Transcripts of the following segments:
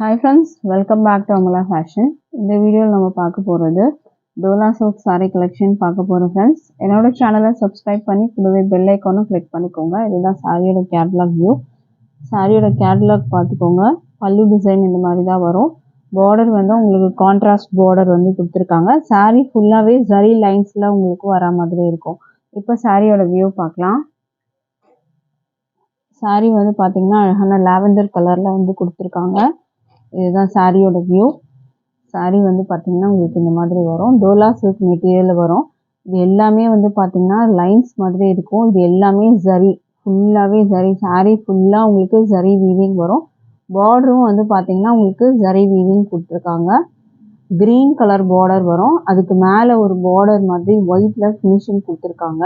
Hi friends, welcome back to Amala Fashion. இந்த வீடியோவில் நம்ம பார்க்க போகிறது டோலா சில்க் saree collection பார்க்க போகிறோம் friends. என்னோட சேனலை சப்ஸ்கிரைப் பண்ணி கூடவே பெல் ஐக்கானும் கிளிக் பண்ணிக்கோங்க. இதுதான் சாரியோட கேட்லாக் வியூ. சாரியோட கேட்லாக் பார்த்துக்கோங்க. பல்லு டிசைன் இந்த மாதிரி தான் வரும். பார்டர் வந்து உங்களுக்கு கான்ட்ராஸ்ட் பார்டர் வந்து கொடுத்துருக்காங்க. சாரீ ஃபுல்லாகவே ஜரி லைன்ஸில் உங்களுக்கு வர மாதிரி இருக்கும். இப்போ சாரியோட வியூ பார்க்கலாம். சாரீ வந்து பார்த்தீங்கன்னா அழகான லாவெண்டர் கலரில் வந்து கொடுத்துருக்காங்க. இதுதான் சாரியோட வியூ. சாரீ வந்து பார்த்தீங்கன்னா உங்களுக்கு இந்த மாதிரி வரும். டோலா சில்க் மெட்டீரியலில் வரும். இது எல்லாமே வந்து பார்த்தீங்கன்னா லைன்ஸ் மாதிரி இருக்கும். இது எல்லாமே ஜரி, ஃபுல்லாகவே ஜரி. சாரீ ஃபுல்லாக உங்களுக்கு ஜரி வீவிங் வரும். பார்டரும் வந்து பார்த்தீங்கன்னா உங்களுக்கு ஜரி வீவிங் கொடுத்துருக்காங்க. க்ரீன் கலர் பார்டர் வரும். அதுக்கு மேலே ஒரு பார்டர் மாதிரி ஒயிட்டில் ஃபினிஷிங் கொடுத்துருக்காங்க.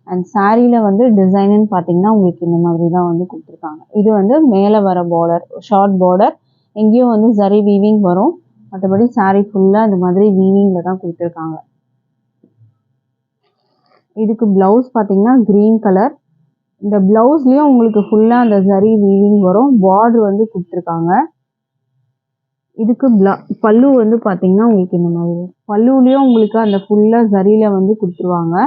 அண்ட் சாரியில் வந்து டிசைனுன்னு பார்த்தீங்கன்னா உங்களுக்கு இந்த மாதிரி தான் வந்து கொடுத்துருக்காங்க. இது வந்து மேலே வர பார்டர், ஷார்ட் பார்டர். எங்கேயும் வந்து ஜரி வீவிங் வரும். மற்றபடி சாரீ ஃபுல்லாக இந்த மாதிரி வீவிங்கில் தான் கொடுத்துருக்காங்க. இதுக்கு ப்ளவுஸ் பார்த்தீங்கன்னா க்ரீன் கலர். இந்த ப்ளவுஸ்லேயும் உங்களுக்கு ஃபுல்லாக அந்த ஜரி வீவிங் வரும். பார்டர் வந்து கொடுத்துருக்காங்க. இதுக்கு பல்லு வந்து பார்த்தீங்கன்னா உங்களுக்கு இந்த மாதிரி பல்லுலேயும் உங்களுக்கு அந்த ஃபுல்லாக ஜரியில் வந்து கொடுத்துருவாங்க.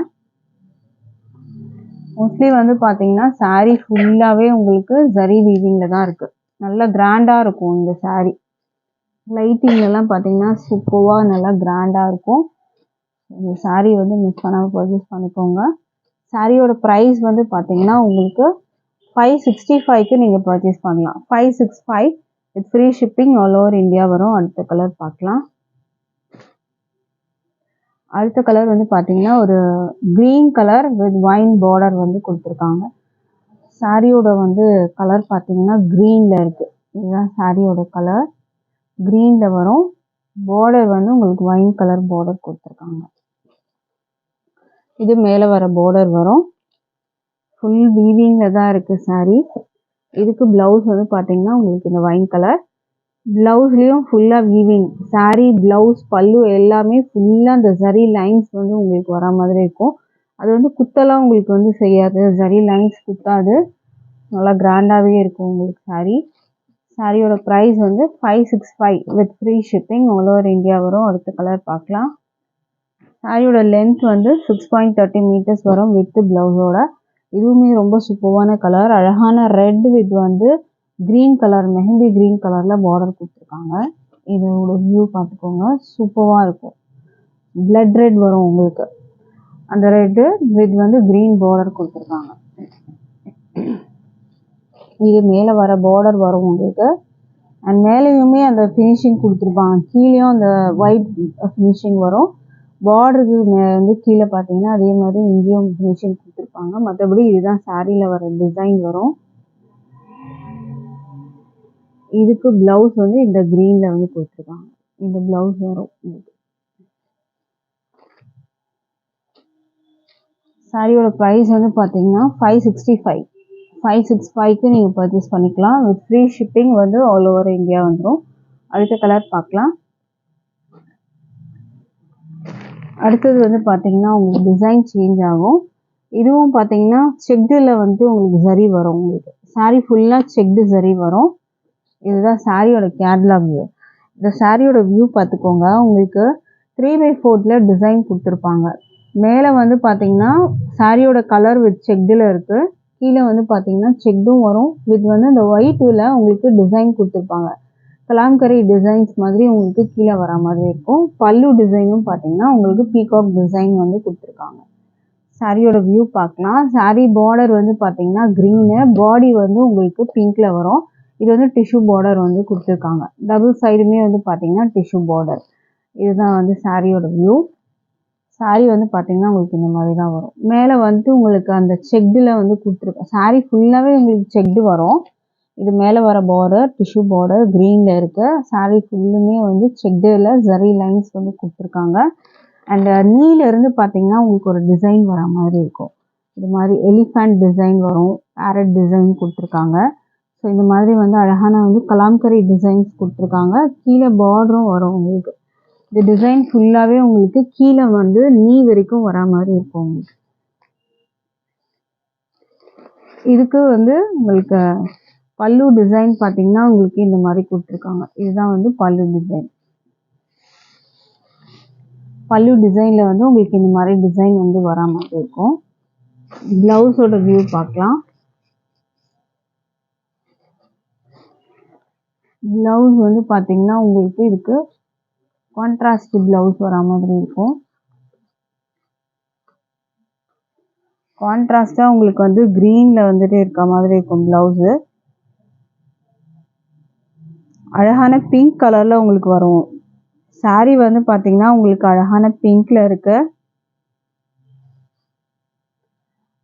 மோஸ்ட்லி வந்து பார்த்தீங்கன்னா சாரீ ஃபுல்லாகவே உங்களுக்கு ஜரி வீவிங்கில் தான் இருக்குது. நல்லா கிராண்டாக இருக்கும் இந்த சாரீ. லைட்டிங்லாம் பார்த்தீங்கன்னா சூப்பராக நல்லா கிராண்டாக இருக்கும். இந்த சாரீ வந்து மிஸ் பண்ணாமல் பர்ச்சேஸ் பண்ணிக்கோங்க. சாரியோட ப்ரைஸ் வந்து பார்த்தீங்கன்னா உங்களுக்கு 565க்கு நீங்கள் பர்ச்சேஸ் பண்ணலாம். 565 with free shipping all over India வரும். அடுத்த கலர் பார்க்கலாம். அடுத்த கலர் வந்து பார்த்தீங்கன்னா ஒரு green colour with wine border வந்து கொடுத்துருக்காங்க. சாரியோட வந்து கலர் பார்த்தீங்கன்னா க்ரீனில் இருக்குது. இதுதான் சாரியோட கலர். க்ரீனில் வரும். பார்டர் வந்து உங்களுக்கு ஒயின் கலர் பார்டர் கொடுத்துருக்காங்க. இது மேலே வர பார்டர் வரும். ஃபுல் வீவிங்கில் தான் இருக்குது சாரீ. இதுக்கு ப்ளவுஸ் வந்து பார்த்தீங்கன்னா உங்களுக்கு இந்த ஒயின் கலர். ப்ளவுஸ்லேயும் ஃபுல்லாக வீவிங். சாரீ, ப்ளவுஸ், பல்லு எல்லாமே ஃபுல்லாக அந்த ஜரி லைன்ஸ் வந்து உங்களுக்கு வர மாதிரி இருக்கும். அது வந்து குத்தெல்லாம் உங்களுக்கு வந்து செய்யாது. ஜரி லைன்ஸ் குத்தாது. நல்லா கிராண்டாகவே இருக்கும் உங்களுக்கு சாரீ. சாரியோட ப்ரைஸ் வந்து 565 with free shipping all over India வரும். அடுத்த கலர் பார்க்கலாம். சாரியோட லென்த் வந்து 6.30 மீட்டர்ஸ் வரும் வித் ப்ளவுஸோட. இதுவுமே ரொம்ப சூப்பரான கலர். அழகான ரெட் வித் வந்து க்ரீன் கலர், மெஹந்தி க்ரீன் கலரில் பார்டர் கொடுத்துருக்காங்க. இதோட வியூ பார்த்துக்கோங்க. சூப்பராக இருக்கும். பிளட் ரெட் வரும் உங்களுக்கு. அந்த ரெட்டு வித் வந்து க்ரீன் பார்டர் கொடுத்துருக்காங்க. இது மேலே வர பார்டர் வரும் உங்களுக்கு. அண்ட் மேலேயுமே அந்த ஃபினிஷிங் கொடுத்துருப்பாங்க. கீழேயும் அந்த ஒயிட் ஃபினிஷிங் வரும். பார்டருக்கு வந்து கீழே பார்த்தீங்கன்னா அதே மாதிரி இங்கேயும் ஃபினிஷிங் கொடுத்துருப்பாங்க. மற்றபடி இதுதான் சாரியில் வர டிசைன் வரும். இதுக்கு ப்ளவுஸ் வந்து இந்த க்ரீனில் வந்து கொடுத்துருக்காங்க. இந்த ப்ளவுஸ் வரும். சாரியோட ப்ரைஸ் வந்து பார்த்தீங்கன்னா 565க்கு நீங்கள் பர்ச்சேஸ் பண்ணிக்கலாம். வித் ஃப்ரீ ஷிப்பிங் வந்து ஆல் ஓவர் இந்தியா வந்துடும். அடுத்த கலர் பார்க்கலாம். அடுத்தது வந்து பார்த்தீங்கன்னா உங்களுக்கு டிசைன் சேஞ்ச் ஆகும். இதுவும் பார்த்தீங்கன்னா செக்டில் வந்து உங்களுக்கு ஜரி வரும். உங்களுக்கு சாரீ ஃபுல்லாக செக்டு ஜரி வரும். இதுதான் சாரியோட கேட்லாக் வியூ. இந்த சாரியோட வியூ பார்த்துக்கோங்க. உங்களுக்கு 3/4 டிசைன் கொடுத்துருப்பாங்க. மேலே வந்து பார்த்தீங்கன்னா சாரியோட கலர் வித் செக்டில் இருக்குது. கீழே வந்து பார்த்தீங்கன்னா செக்டும் வரும். வித் வந்து இந்த ஒயிட்டில் உங்களுக்கு டிசைன் கொடுத்துருப்பாங்க. கலாம்கரி டிசைன்ஸ் மாதிரி உங்களுக்கு கீழே வர மாதிரி இருக்கும். பல்லு டிசைனும் பார்த்தீங்கன்னா உங்களுக்கு பீகாக் டிசைன் வந்து கொடுத்துருக்காங்க. சாரியோட வியூ பார்க்கலாம். சாரீ பார்டர் வந்து பார்த்தீங்கன்னா க்ரீனு, பாடி வந்து உங்களுக்கு பிங்க்கில் வரும். இது வந்து டிஷ்யூ பார்டர் வந்து கொடுத்துருக்காங்க. டபுள் சைடுமே வந்து பார்த்தீங்கன்னா டிஷ்யூ பார்டர். இதுதான் வந்து சாரியோட வியூ. சாரீ வந்து பார்த்தீங்கன்னா உங்களுக்கு இந்த மாதிரி தான் வரும். மேலே வந்து உங்களுக்கு அந்த செக்டில் வந்து கொடுத்துருக்கோம். சாரீ ஃபுல்லாகவே உங்களுக்கு செக்டு வரும். இது மேலே வர பார்டர் டிஷ்யூ பார்டர் க்ரீனில் இருக்குது. சாரீ ஃபுல்லுமே வந்து செக்டில் ஜரி லைன்ஸ் வந்து கொடுத்துருக்காங்க. அண்ட் நீலேருந்து பார்த்தீங்கன்னா உங்களுக்கு ஒரு டிசைன் வர மாதிரி இருக்கும். இது மாதிரி எலிஃபண்ட் டிசைன் வரும். பேரட் டிசைன் கொடுத்துருக்காங்க. ஸோ இந்த மாதிரி வந்து அழகான வந்து கலாம்கரி டிசைன்ஸ் கொடுத்துருக்காங்க. கீழே பார்டரும் வரும் உங்களுக்கு. இந்த டிசைன் ஃபுல்லாகவே உங்களுக்கு கீழே வந்து நீ வரைக்கும் வர மாதிரி இருக்கும் உங்களுக்கு. இதுக்கு வந்து உங்களுக்கு பல்லு டிசைன் பார்த்தீங்கன்னா உங்களுக்கு இந்த மாதிரி கொடுத்துருக்காங்க. இதுதான் வந்து பல்லு டிசைன். பல்லு டிசைனில் வந்து உங்களுக்கு இந்த மாதிரி டிசைன் வந்து வரா மாதிரி இருக்கும். ப்ளவுஸோட வியூ பார்க்கலாம். ப்ளவுஸ் வந்து பார்த்தீங்கன்னா உங்களுக்கு இதுக்கு கான்ட்ராஸ்ட் ப்ளவுஸ் வரா மாதிரி இருக்கும். கான்ட்ராஸ்டாக உங்களுக்கு வந்து க்ரீனில் வந்துட்டு இருக்க மாதிரி இருக்கும் ப்ளவுஸு. அழகான பிங்க் கலரில் உங்களுக்கு வரும். சாரீ வந்து பார்த்தீங்கன்னா உங்களுக்கு அழகான பிங்க்கில் இருக்கு.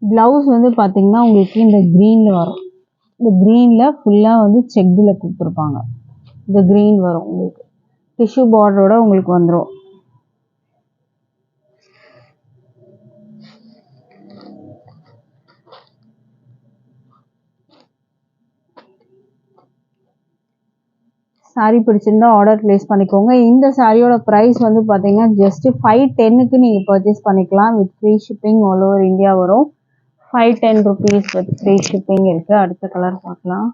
ப்ளவுஸ் வந்து பார்த்தீங்கன்னா உங்களுக்கு இந்த க்ரீனில் வரும். இந்த க்ரீனில் ஃபுல்லாக வந்து செக்டில் கொடுத்துருப்பாங்க. இந்த க்ரீன் வரும் உங்களுக்கு. டிஷ்யூ பார்டரோட உங்களுக்கு வந்துடும். சாரீ பிடிச்சிருந்தா ஆர்டர் ப்ளேஸ் பண்ணிக்கோங்க. இந்த சாரியோட ப்ரைஸ் வந்து பார்த்தீங்கன்னா ஜஸ்ட் 510க்கு நீங்கள் பர்ச்சேஸ் பண்ணிக்கலாம். With free shipping all over India வரும். 510 rupees வித் ஃப்ரீ ஷிப்பிங் இருக்குது. அடுத்த கலர் பார்க்கலாம்.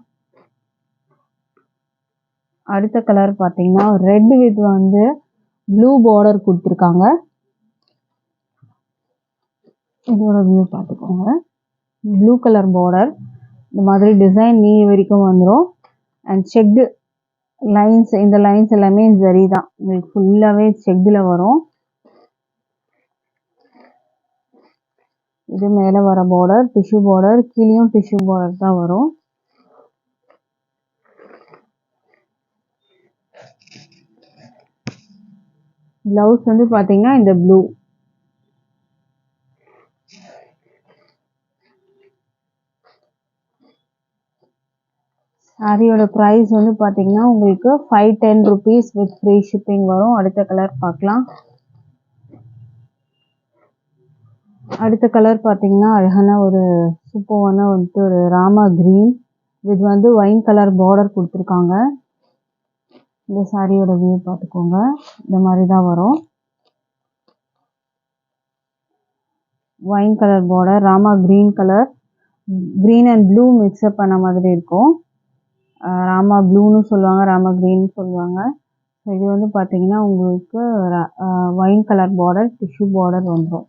அடுத்த கலர் பார்த்தீங்கன்னா ரெட் வித் வந்து ப்ளூ பார்டர் கொடுத்துருக்காங்க. இதோட வியூ பார்த்துக்கோங்க. ப்ளூ கலர் பார்டர் இந்த மாதிரி டிசைன் நீ வரைக்கும் வந்துடும். அண்ட் செக்டு லைன்ஸ், இந்த லைன்ஸ் எல்லாமே ஜரி தான். உங்களுக்கு ஃபுல்லாகவே செக்டில் வரும். இது மேலே வர பார்டர் டிஷ்யூ பார்டர், கீழேயும் டிஷ்யூ பார்டர் தான் வரும். ப்ளவுஸ் வந்து பார்த்தீங்கன்னா இந்த ப்ளூ. சாரியோட ப்ரைஸ் வந்து பார்த்தீங்கன்னா உங்களுக்கு 510 rupees வித் ஃப்ரீ ஷிப்பிங் வரும். அடுத்த கலர் பார்க்கலாம். அடுத்த கலர் பார்த்தீங்கன்னா அழகான ஒரு சூப்பரான வந்துட்டு ஒரு ராமா கிரீன் வித் வந்து ஒயின் கலர் பார்டர் கொடுத்துருக்காங்க. இந்த சாரியோட வியூ பார்த்துக்கோங்க. இந்த மாதிரி தான் வரும். Wine colour border, Rama green colour, green and blue mix up பண்ண மாதிரி இருக்கும். ராமா ப்ளூன்னு சொல்லுவாங்க, ராமா கிரீன் சொல்லுவாங்க. இது வந்து பார்த்தீங்கன்னா உங்களுக்கு wine colour border, tissue border வந்துடும்.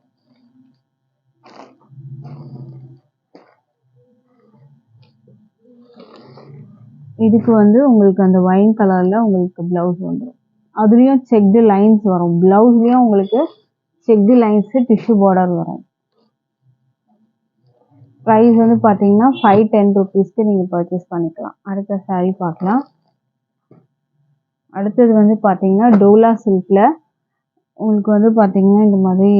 இதுக்கு வந்து உங்களுக்கு அந்த ஒயின் கலரில் உங்களுக்கு ப்ளவுஸ் வந்துடும். அதுலேயும் செக்டு லைன்ஸ் வரும். ப்ளவுஸ்லேயும் உங்களுக்கு செக்டு லைன்ஸு டிஷ்யூ பார்டர் வரும். ப்ரைஸ் வந்து பார்த்தீங்கன்னா 510 rupeesக்கு நீங்கள் பர்ச்சேஸ் பண்ணிக்கலாம். அடுத்த சாரீ பார்க்கலாம். அடுத்தது வந்து பார்த்தீங்கன்னா டோலா சில்கில் உங்களுக்கு வந்து பார்த்தீங்கன்னா இந்த மாதிரி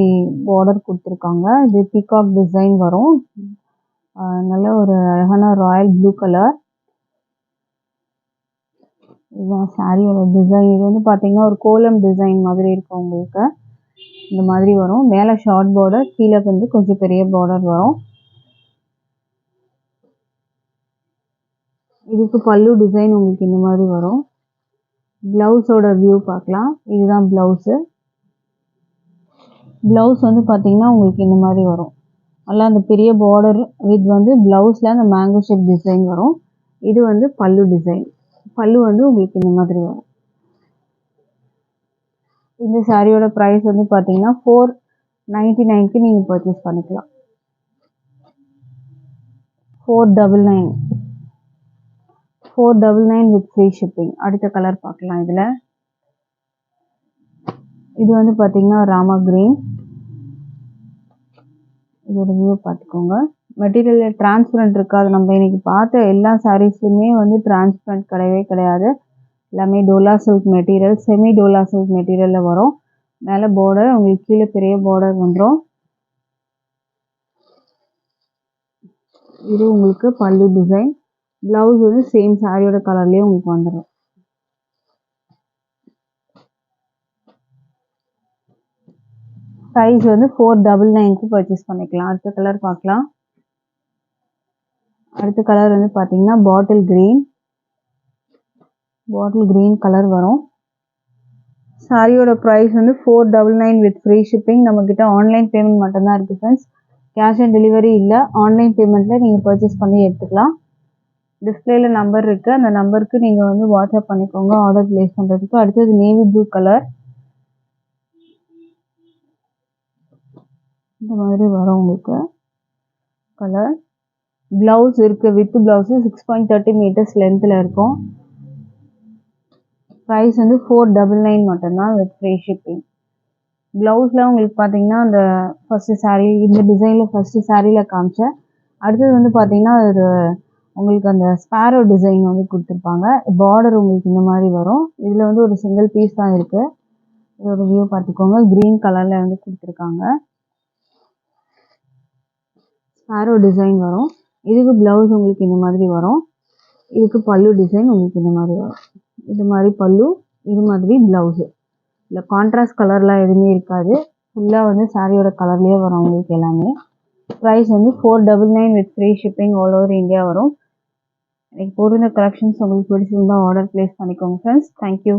பார்டர் கொடுத்துருக்காங்க. இது பீகாக் டிசைன் வரும். நல்ல ஒரு அழகான ராயல் ப்ளூ கலர். இதுதான் சாரியோட டிசைன். இது வந்து பார்த்தீங்கன்னா ஒரு கோலம் டிசைன் மாதிரி இருக்கும். உங்களுக்கு இந்த மாதிரி வரும். மேலே ஷார்ட் பார்டர், கீழே வந்து கொஞ்சம் பெரிய பார்டர் வரும். இதுக்கு பல்லு டிசைன் உங்களுக்கு இந்த மாதிரி வரும். ப்ளவுஸோட வியூ பார்க்கலாம். இதுதான் ப்ளவுஸு. ப்ளவுஸ் வந்து பார்த்தீங்கன்னா உங்களுக்கு இந்த மாதிரி வரும். நல்லா அந்த பெரிய பார்டர் வித் வந்து ப்ளவுஸில் அந்த மேங்கோ ஷேப் டிசைன் வரும். இது வந்து பல்லு டிசைன். பல்லு வந்து உங்களுக்கு இந்த மாதிரி வரும். இந்த சாரியோட ப்ரைஸ் வந்து பார்த்தீங்கன்னா 499க்கு நீங்கள் பர்ச்சேஸ் பண்ணிக்கலாம். 499 வித் ஃப்ரீ ஷிப்பிங். அடுத்த கலர் பார்க்கலாம். இதில் இது வந்து பார்த்தீங்கன்னா ராமா கிரீன். இதோட வியூ பார்த்துக்கோங்க. மெட்டீரியல் டிரான்ஸ்பரண்ட் இருக்காது. நம்ம இன்னைக்கு பார்த்த எல்லா சாரீஸ்லையுமே வந்து டிரான்ஸ்பரண்ட் கிடையவே கிடையாது. எல்லாமே Dola silk material, semi Dola silk மெட்டீரியலில் வரும். மேலே பார்டர் உங்களுக்கு கீழே பெரிய பார்டர் வந்துடும். இது உங்களுக்கு பல்லு டிசைன். ப்ளவுஸ் வந்து சேம் சாரியோட கலர்லேயே உங்களுக்கு வந்துடும். ப்ரைஸ் வந்து 499க்கு பர்ச்சேஸ் பண்ணிக்கலாம். அடுத்த கலர் பார்க்கலாம். அடுத்த கலர் வந்து பார்த்தீங்கன்னா பாட்டில் கிரீன் கலர் வரும். சாரியோட ப்ரைஸ் வந்து 499 வித் ஃப்ரீ ஷிப்பிங். நம்மக்கிட்ட ஆன்லைன் பேமெண்ட் மட்டும்தான் இருக்குது ஃப்ரெண்ட்ஸ். கேஷ் ஆன் டெலிவரி இல்லை. ஆன்லைன் பேமெண்ட்டில் நீங்கள் பர்ச்சேஸ் பண்ணி எடுத்துக்கலாம். டிஸ்பிளேல நம்பர் இருக்குது, அந்த நம்பருக்கு நீங்கள் வந்து வாட்ஸ்அப் பண்ணிக்கோங்க ஆர்டர் ப்ளேஸ் பண்ணுறதுக்கு. அடுத்தது நேவி ப்ளூ கலர், இந்த மாதிரி வரும் உங்களுக்கு கலர். ப்ளவுஸ் இருக்குது, வித் ப்ளவுஸு 6.30 மீட்டர்ஸ் லென்த்தில் இருக்கும். ப்ரைஸ் வந்து 499 மட்டும்தான் வித் ஃப்ரீ ஷிப்பிங். ப்ளவுஸில் உங்களுக்கு பார்த்தீங்கன்னா அந்த ஃபஸ்ட்டு சாரீ இந்த டிசைனில் ஃபஸ்ட்டு சாரியில் காமிச்சேன். அடுத்தது வந்து பார்த்தீங்கன்னா அது உங்களுக்கு அந்த ஸ்பேரோ டிசைன் வந்து கொடுத்துருப்பாங்க. பார்டர் உங்களுக்கு இந்த மாதிரி வரும். இதில் வந்து ஒரு சிங்கிள் பீஸ் தான் இருக்குது. இதோட வியூ பார்த்துக்கோங்க. க்ரீன் கலரில் வந்து கொடுத்துருக்காங்க. ஸ்பேரோ டிசைன் வரும். இதுக்கு ப்ளவுஸ் உங்களுக்கு இந்த மாதிரி வரும். இதுக்கு பல்லு டிசைன் உங்களுக்கு இந்த மாதிரி வரும். இது மாதிரி பல்லு, இது மாதிரி ப்ளவுஸு. இல்லை கான்ட்ராஸ்ட் கலர்லாம் எதுவுமே இருக்காது. ஃபுல்லாக வந்து சாரியோட கலர்லேயே வரும் உங்களுக்கு எல்லாமே. ப்ரைஸ் வந்து 499 with free shipping all over India வரும். எனக்கு போடுற கலெக்ஷன்ஸ் உங்களுக்கு பிடிச்சிருந்தா ஆர்டர் ப்ளேஸ் பண்ணிக்கோங்க ஃப்ரெண்ட்ஸ். தேங்க்யூ.